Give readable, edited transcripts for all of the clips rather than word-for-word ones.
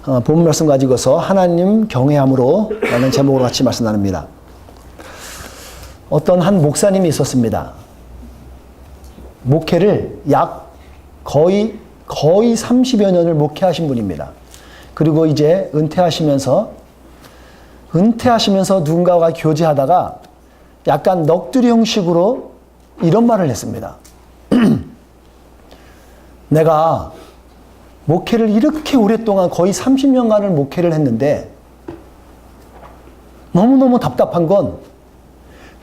본문 말씀 가지고서 하나님 경외함으로 라는 제목으로 같이 말씀 나눕니다. 어떤 한 목사님이 있었습니다. 목회를 거의 30여 년을 목회하신 분입니다. 그리고 이제 은퇴하시면서 누군가와 교제하다가 약간 넋두리 형식으로 이런 말을 했습니다. 내가 목회를 이렇게 오랫동안 거의 30년간을 목회를 했는데 너무너무 답답한 건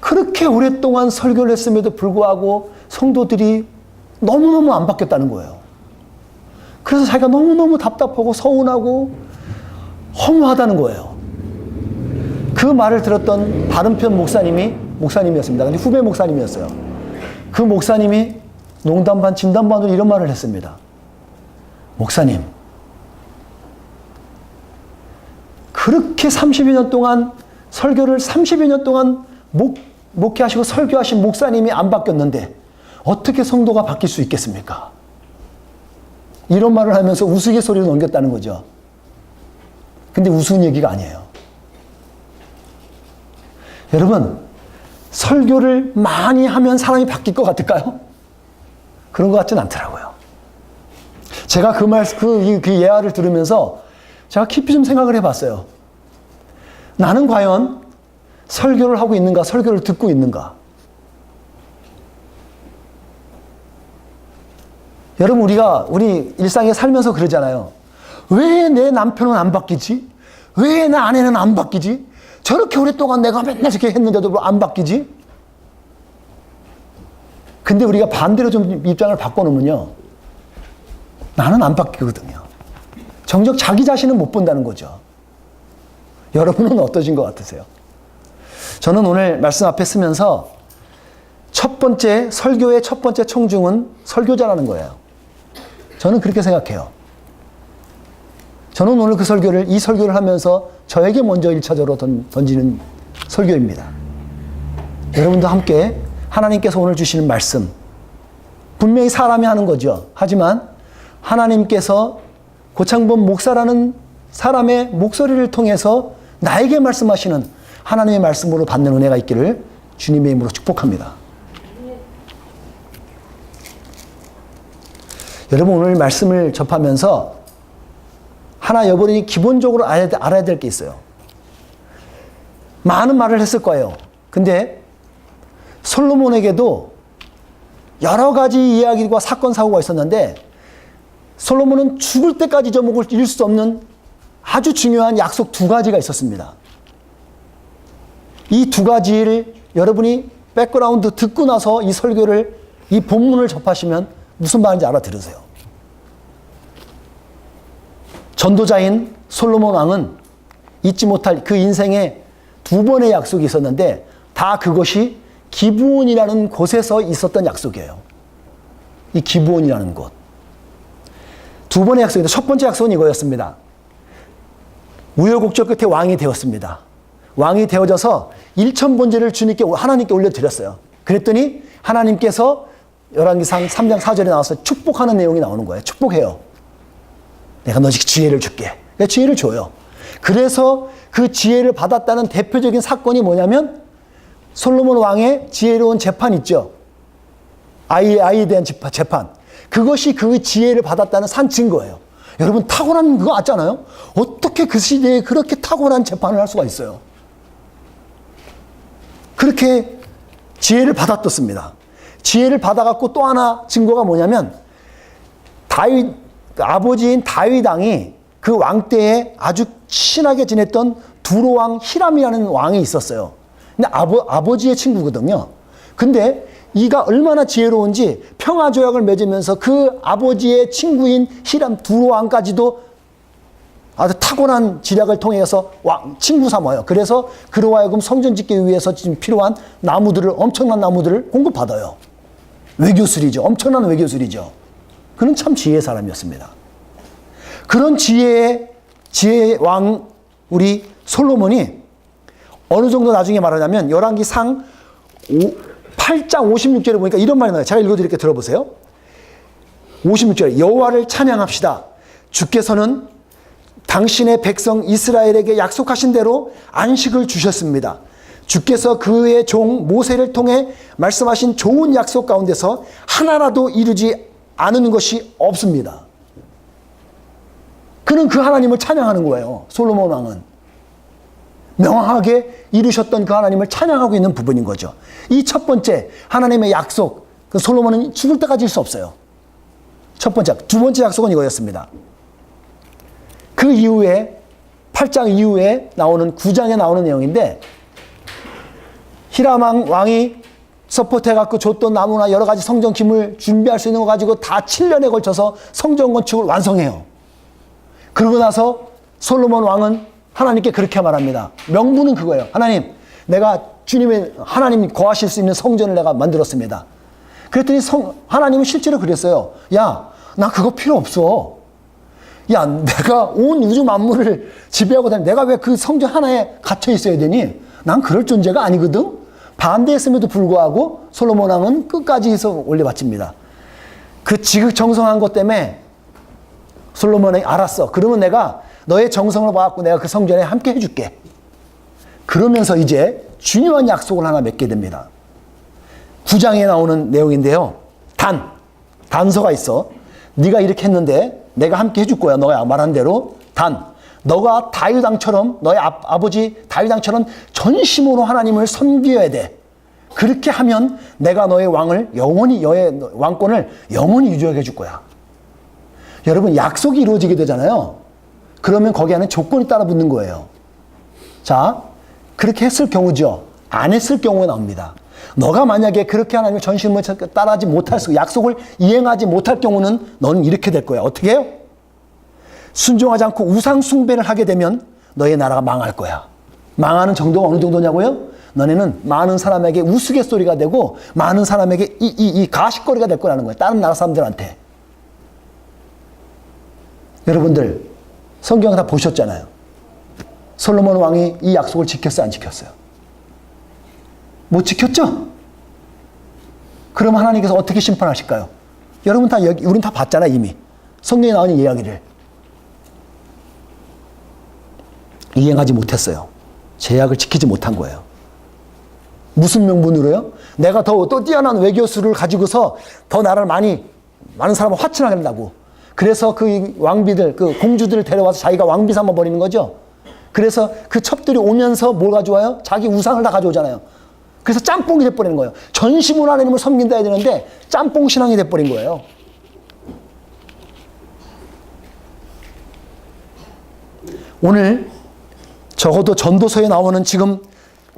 그렇게 오랫동안 설교를 했음에도 불구하고 성도들이 너무너무 안 바뀌었다는 거예요. 그래서 자기가 너무너무 답답하고 서운하고 허무하다는 거예요. 그 말을 들었던 다른 편 목사님이었습니다. 근데 후배 목사님이었어요. 그 목사님이 농담 반 진담 반으로 이런 말을 했습니다. 목사님, 그렇게 30여 년 동안 설교를 30여 년 동안 목회하시고 설교하신 목사님이 안 바뀌었는데 어떻게 성도가 바뀔 수 있겠습니까? 이런 말을 하면서 우스갯소리로 넘겼다는 거죠. 근데 우스운 얘기가 아니에요. 여러분, 설교를 많이 하면 사람이 바뀔 것 같을까요? 그런 것 같지는 않더라고요. 제가 그 예화를 들으면서 제가 깊이 좀 생각을 해봤어요. 나는 과연 설교를 하고 있는가, 설교를 듣고 있는가? 여러분, 우리 일상에 살면서 그러잖아요. 왜 내 남편은 안 바뀌지? 왜 내 아내는 안 바뀌지? 저렇게 오랫동안 내가 맨날 저렇게 했는데도 안 바뀌지? 근데 우리가 반대로 좀 입장을 바꿔놓으면요. 나는 안 바뀌거든요. 정작 자기 자신은 못 본다는 거죠. 여러분은 어떠신 것 같으세요? 저는 오늘 말씀 앞에 쓰면서 설교의 첫 번째 청중은 설교자라는 거예요. 저는 그렇게 생각해요. 저는 오늘 이 설교를 하면서 저에게 먼저 1차적으로 던지는 설교입니다. 여러분도 함께 하나님께서 오늘 주시는 말씀, 분명히 사람이 하는 거죠. 하지만 하나님께서 고창범 목사라는 사람의 목소리를 통해서 나에게 말씀하시는 하나님의 말씀으로 받는 은혜가 있기를 주님의 이름으로 축복합니다. 여러분, 오늘 말씀을 접하면서 여러분이 기본적으로 알아야 될 게 있어요. 많은 말을 했을 거예요. 근데 솔로몬에게도 여러 가지 이야기와 사건, 사고가 있었는데 솔로몬은 죽을 때까지 저목을 잃을 수 없는 아주 중요한 약속 2가지가 있었습니다. 이 2가지를 여러분이 백그라운드 듣고 나서 이 설교를, 이 본문을 접하시면 무슨 말인지 알아들으세요. 전도자인 솔로몬 왕은 잊지 못할 그 인생에 2번의 약속이 있었는데 다 그것이 기브온이라는 곳에서 있었던 약속이에요. 이 기브온이라는 곳. 2번의 약속인데 첫 번째 약속은 이거였습니다. 우여곡절 끝에 왕이 되었습니다. 왕이 되어져서 1,000번제를 하나님께 올려드렸어요. 그랬더니 하나님께서 열왕기상 3장 4절에 나와서 축복하는 내용이 나오는 거예요. 축복해요. 내가 너에게 지혜를 줄게. 내가 지혜를 줘요. 그래서 그 지혜를 받았다는 대표적인 사건이 솔로몬 왕의 지혜로운 재판 있죠. 아이에 대한 재판. 그것이 그 지혜를 받았다는 산 증거예요. 여러분, 타고난 그거 맞잖아요? 어떻게 그 시대에 그렇게 타고난 재판을 할 수가 있어요? 그렇게 지혜를 받았었습니다. 지혜를 받아갖고 또 하나 증거가 아버지인 다윗 왕이 그 왕 때에 아주 친하게 지냈던 두로왕 히람이라는 왕이 있었어요. 근데 아버지의 친구거든요. 근데 이가 얼마나 지혜로운지 평화조약을 맺으면서 그 아버지의 친구인 히람 두로왕까지도 아주 타고난 지략을 통해서 친구 삼아요. 그래서 그로 하여금 성전 짓기 위해서 지금 필요한 엄청난 나무들을 공급받아요. 외교술이죠. 엄청난 외교술이죠. 그는 참 지혜의 사람이었습니다. 그런 지혜의 왕 우리 솔로몬이 어느 정도 나중에 말하냐면 열왕기상 8장 56절에 보니까 이런 말이 나와요. 제가 읽어드릴게요. 들어보세요. 56절 여호와를 찬양합시다. 주께서는 당신의 백성 이스라엘에게 약속하신 대로 안식을 주셨습니다. 주께서 그의 종 모세를 통해 말씀하신 좋은 약속 가운데서 하나라도 이루지 않은 것이 없습니다. 그는 그 하나님을 찬양하는 거예요. 솔로몬 왕은. 명확하게 이루셨던 그 하나님을 찬양하고 있는 부분인 거죠. 이 첫 번째 하나님의 약속, 그 솔로몬은 죽을 때까지 질 수 없어요. 첫 번째. 두 번째 약속은 이거였습니다. 그 이후에 8장 이후에 나오는 9장에 나오는 내용인데, 히람 왕이 서포트해갖고 줬던 나무나 여러 가지 성전 기물 준비할 수 있는 거 가지고 다 7년에 걸쳐서 성전 건축을 완성해요. 그러고 나서 솔로몬 왕은 하나님께 그렇게 말합니다. 명분은 그거예요. 하나님, 내가 주님의 하나님 거하실 수 있는 성전을 내가 만들었습니다. 그랬더니 하나님은 실제로 그랬어요. 야, 나 그거 필요 없어. 야, 내가 온 우주 만물을 지배하고 다니, 내가 왜 그 성전 하나에 갇혀 있어야 되니? 난 그럴 존재가 아니거든. 반대했음에도 불구하고 솔로몬 왕은 끝까지 해서 올려바칩니다. 그 지극정성한 것 때문에 솔로몬이 알았어. 그러면 내가 너의 정성을 봐갖고 내가 그 성전에 함께 해줄게. 그러면서 이제 중요한 약속을 하나 맺게 됩니다. 9장에 나오는 내용인데요. 단서가 있어. 네가 이렇게 했는데 내가 함께 해줄 거야. 너가 말한 대로. 너가 다윗 왕처럼, 너의 아버지 다윗 왕처럼 전심으로 하나님을 섬겨야 돼. 그렇게 하면 내가 너의 왕을 영원히, 너의 왕권을 영원히 유지하게 해줄 거야. 여러분, 약속이 이루어지게 되잖아요. 그러면 거기 안에 조건이 따라 붙는 거예요. 자, 그렇게 했을 경우죠. 안 했을 경우가 나옵니다. 너가 만약에 그렇게 하나님의 전심을 따라하지 못할 수, 약속을 이행하지 못할 경우는 너는 이렇게 될 거야. 어떻게 해요? 순종하지 않고 우상 숭배를 하게 되면 너의 나라가 망할 거야. 망하는 정도가 어느 정도냐고요? 너네는 많은 사람에게 우스갯소리가 되고 많은 사람에게 이 가십거리가 될 거라는 거예요. 다른 나라 사람들한테. 여러분들 성경 다 보셨잖아요. 솔로몬 왕이 이 약속을 지켰어요, 안 지켰어요? 못 지켰죠? 그럼 하나님께서 어떻게 심판하실까요? 여러분 다 우린 다 봤잖아요, 이미. 성경에 나오는 이야기를. 이행하지 못했어요. 제약을 지키지 못한 거예요. 무슨 명분으로요? 내가 또 뛰어난 외교수를 가지고서 더 나라를 많은 사람을 화친하게 한다고. 그래서 그 왕비들, 그 공주들을 데려와서 자기가 왕비 삼아 버리는 거죠. 그래서 그 첩들이 오면서 뭘 가져와요? 자기 우상을 다 가져오잖아요. 그래서 짬뽕이 돼버리는 거예요. 전심으로 하나님을 섬긴다 해야 되는데 짬뽕 신앙이 돼버린 거예요. 오늘 적어도 전도서에 나오는 지금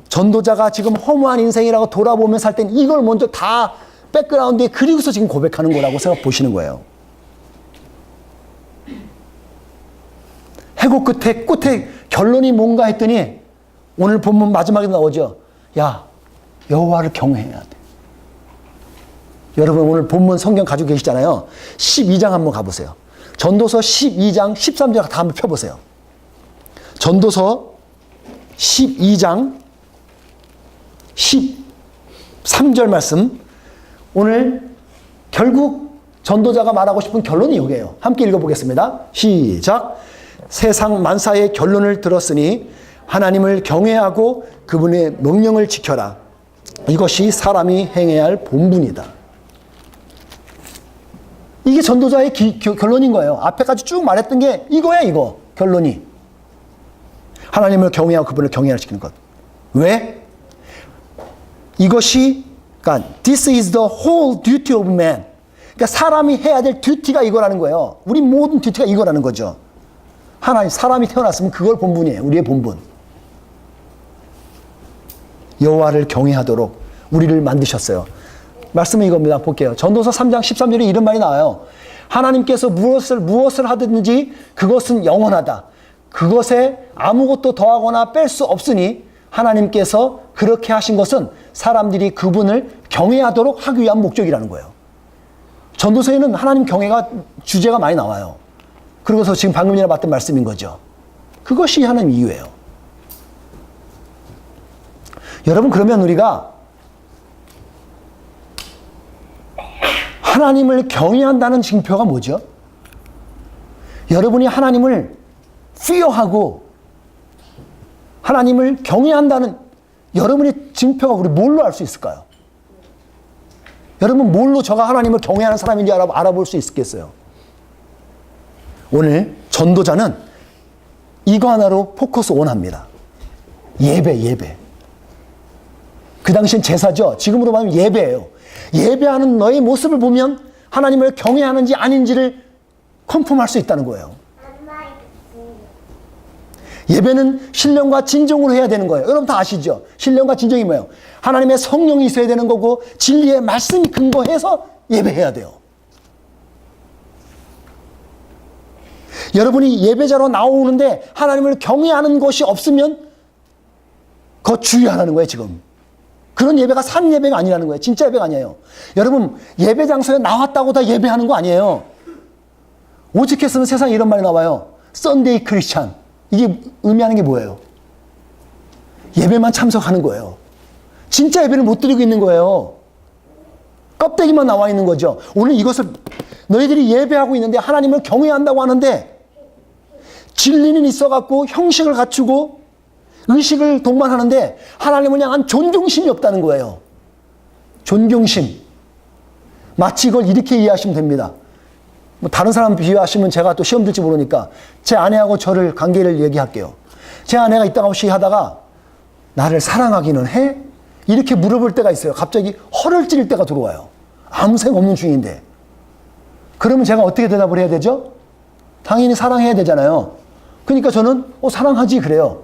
전도자가 지금 허무한 인생이라고 돌아보면서 할 땐 이걸 먼저 다 백그라운드에 그리고서 지금 고백하는 거라고 생각 보시는 거예요. 해고 끝에 결론이 뭔가 했더니 오늘 본문 마지막에 나오죠. 야, 여호와를 경외해야 돼. 여러분 오늘 본문 성경 가지고 계시잖아요. 12장 한번 가보세요. 전도서 12장 13절 다 한번 펴보세요. 전도서 12장 13절 말씀. 오늘 결국 전도자가 말하고 싶은 결론이 이거예요. 함께 읽어보겠습니다. 시작. 세상 만사의 결론을 들었으니 하나님을 경외하고 그분의 명령을 지켜라. 이것이 사람이 행해야 할 본분이다. 이게 전도자의 결론인 거예요. 앞에까지 쭉 말했던 게 이거야, 이거. 결론이. 하나님을 경외하고 그분을 경외를 시키는 것. 왜? 이것이, 그러니까 this is the whole duty of man. 그러니까 사람이 해야 될 듀티가 이거라는 거예요. 우리 모든 듀티가 이거라는 거죠. 사람이 태어났으면 그걸 본분이에요. 우리의 본분. 여호와를 경외하도록 우리를 만드셨어요. 말씀은 이겁니다. 볼게요. 전도서 3장 13절에 이런 말이 나와요. 하나님께서 무엇을 하든지 그것은 영원하다. 그것에 아무것도 더하거나 뺄 수 없으니 하나님께서 그렇게 하신 것은 사람들이 그분을 경외하도록 하기 위한 목적이라는 거예요. 전도서에는 하나님 경외가 주제가 많이 나와요. 그러고서 지금 방금 전에 봤던 말씀인 거죠. 그것이 하나님 이유예요. 여러분, 그러면 우리가 하나님을 경외한다는 징표가 뭐죠? 여러분이 하나님을 fear하고 하나님을 경외한다는 여러분의 증표가 우리 뭘로 알 수 있을까요? 여러분 뭘로 저가 하나님을 경외하는 사람인지 알아볼 수 있겠어요? 오늘 전도자는 이거 하나로 포커스 원합니다. 예배. 그 당시엔 제사죠. 지금으로 말하면 예배예요. 예배하는 너의 모습을 보면 하나님을 경외하는지 아닌지를 컨펌할 수 있다는 거예요. 예배는 신령과 진정으로 해야 되는 거예요. 여러분 다 아시죠? 신령과 진정이 뭐예요? 하나님의 성령이 있어야 되는 거고 진리의 말씀이 근거해서 예배해야 돼요. 여러분이 예배자로 나오는데 하나님을 경외하는 것이 없으면 그거 주의하라는 거예요, 지금. 그런 예배가 산 예배가 아니라는 거예요. 진짜 예배가 아니에요. 여러분, 예배 장소에 나왔다고 다 예배하는 거 아니에요. 오직했으면 세상에 이런 말이 나와요. 썬데이 크리스찬. 이게 의미하는 게 뭐예요? 예배만 참석하는 거예요. 진짜 예배를 못 드리고 있는 거예요. 껍데기만 나와 있는 거죠. 오늘 이것을 너희들이 예배하고 있는데 하나님을 경외한다고 하는데 진리는 있어갖고 형식을 갖추고 의식을 동반하는데 하나님을 향한 존경심이 없다는 거예요. 존경심. 마치 이걸 이렇게 이해하시면 됩니다. 뭐 다른 사람 비유하시면 제가 또 시험 들지 모르니까 제 아내하고 저를 관계를 얘기할게요. 제 아내가 이따가 없이 하다가 나를 사랑하기는 해? 이렇게 물어볼 때가 있어요. 갑자기 허를 찌를 때가 들어와요. 아무 생각 없는 중인데. 그러면 제가 어떻게 대답을 해야 되죠? 당연히 사랑해야 되잖아요. 그러니까 저는 사랑하지 그래요.